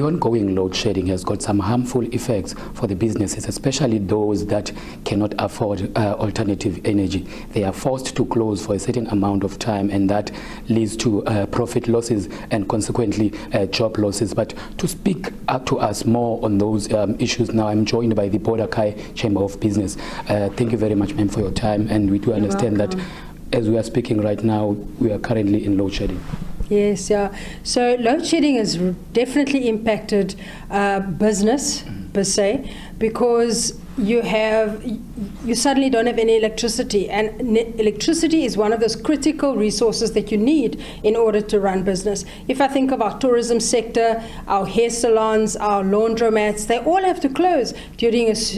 ongoing load shedding has got some harmful effects for the businesses, especially those that cannot afford alternative energy. They are forced to close for a certain amount of time, and that leads to profit losses and consequently job losses. But to speak up to us more on those issues now, I'm joined by the Border Kai Chamber of Business. Thank you very much, ma'am, for your time, and we do understand that as we are speaking right now, we are currently in load shedding. Yes, yeah. So load shedding has definitely impacted business per se, because you suddenly don't have any electricity, and electricity is one of those critical resources that you need in order to run business. If I think of our tourism sector, our hair salons, our laundromats, they all have to close during as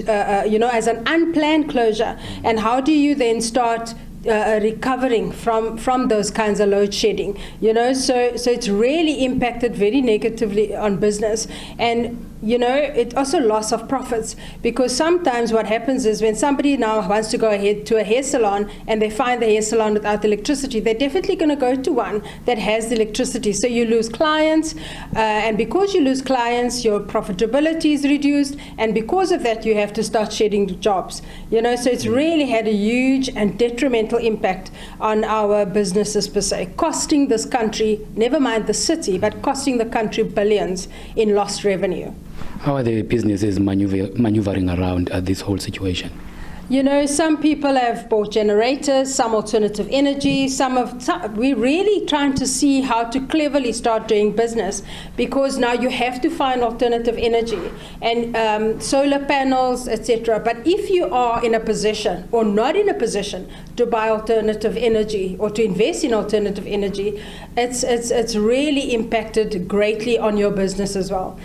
an unplanned closure. And how do you then start recovering from those kinds of load shedding? So it's really impacted very negatively on business. And it also loss of profits, because sometimes what happens is when somebody now wants to go ahead to a hair salon and they find the hair salon without electricity, they're definitely going to go to one that has the electricity. So you lose clients, and because you lose clients, your profitability is reduced, and because of that, you have to start shedding the jobs. So it's really had a huge and detrimental impact on our businesses per se, costing this country, never mind the city, but costing the country billions in lost revenue. How are the businesses maneuvering around this whole situation? Some people have bought generators, some alternative energy, we're really trying to see how to cleverly start doing business, because now you have to find alternative energy and solar panels, etc. But if you are in a position or not in a position to buy alternative energy or to invest in alternative energy, it's really impacted greatly on your business as well.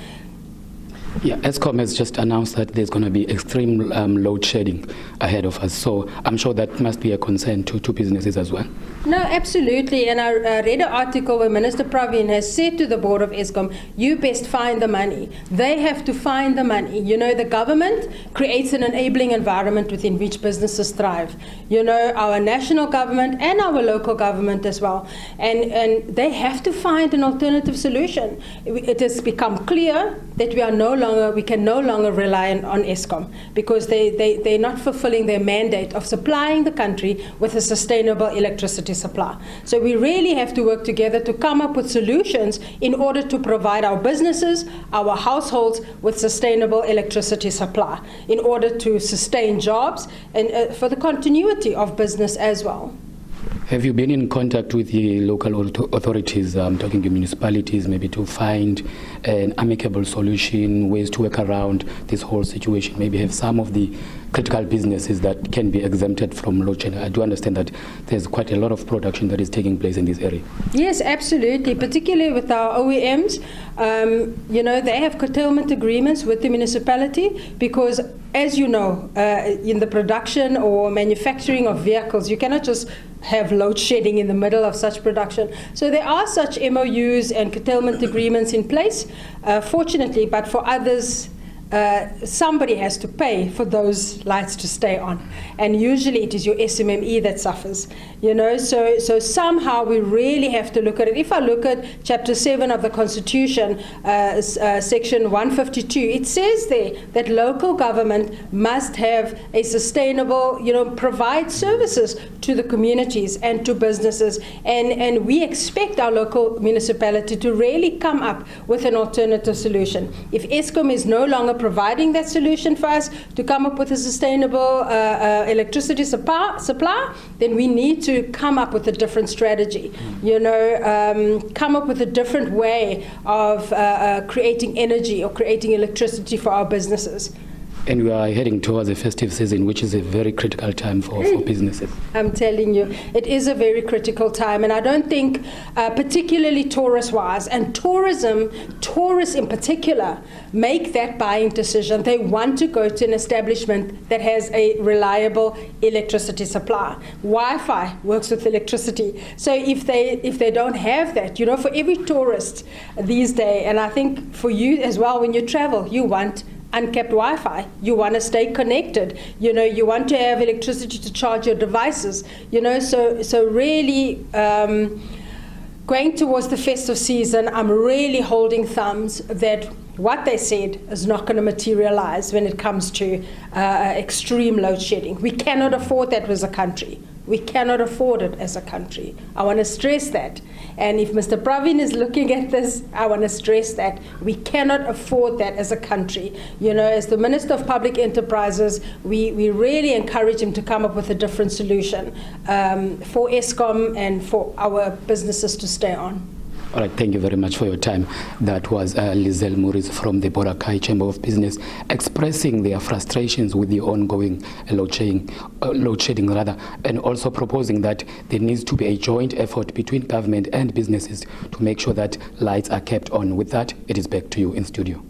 Yeah, Eskom has just announced that there's going to be extreme load shedding ahead of us. So I'm sure that must be a concern to businesses as well. No, absolutely. And I read an article where Minister Pravin has said to the board of Eskom, you best find the money. They have to find the money. The government creates an enabling environment within which businesses thrive. Our national government and our local government as well. And they have to find an alternative solution. It has become clear that we can no longer rely on Eskom, because they're not fulfilling their mandate of supplying the country with a sustainable electricity supply. So we really have to work together to come up with solutions in order to provide our businesses, our households with sustainable electricity supply, in order to sustain jobs and for the continuity of business as well. Have you been in contact with the local authorities, talking to municipalities, maybe to find an amicable solution, ways to work around this whole situation? Maybe have some of the critical businesses that can be exempted from load shedding. I do understand that there's quite a lot of production that is taking place in this area. Yes, absolutely, particularly with our OEMs. They have curtailment agreements with the municipality, because as you know, in the production or manufacturing of vehicles, you cannot just have load shedding in the middle of such production. So there are such MOUs and curtailment agreements in place, fortunately, but for others, somebody has to pay for those lights to stay on, and usually it is your SMME that suffers. So somehow we really have to look at it. If I look at Chapter 7 of the Constitution, Section 152, it says there that local government must have a sustainable, provide services to the communities and to businesses, and we expect our local municipality to really come up with an alternative solution. If Eskom is no longer providing that solution for us to come up with a sustainable electricity supply, then we need to come up with a different strategy, come up with a different way of creating energy or creating electricity for our businesses. And we are heading towards a festive season, which is a very critical time for businesses. I'm telling you, it is a very critical time. And I don't think, particularly tourist-wise, and tourists in particular, make that buying decision. They want to go to an establishment that has a reliable electricity supply. Wi-Fi works with electricity. So if they don't have that, for every tourist these days, and I think for you as well, when you travel, you want uncapped Wi-Fi. You want to stay connected. You want to have electricity to charge your devices. So really, going towards the festive season, I'm really holding thumbs that what they said is not going to materialize when it comes to extreme load shedding. We cannot afford that as a country. We cannot afford it as a country. I want to stress that. And if Mr. Pravin is looking at this, I want to stress that we cannot afford that as a country. You know, as the Minister of Public Enterprises, we really encourage him to come up with a different solution for Eskom and for our businesses to stay on. All right, thank you very much for your time. That was Lizelle Maurice from the Borakai Chamber of Business expressing their frustrations with the ongoing load shedding, and also proposing that there needs to be a joint effort between government and businesses to make sure that lights are kept on. With that, it is back to you in studio.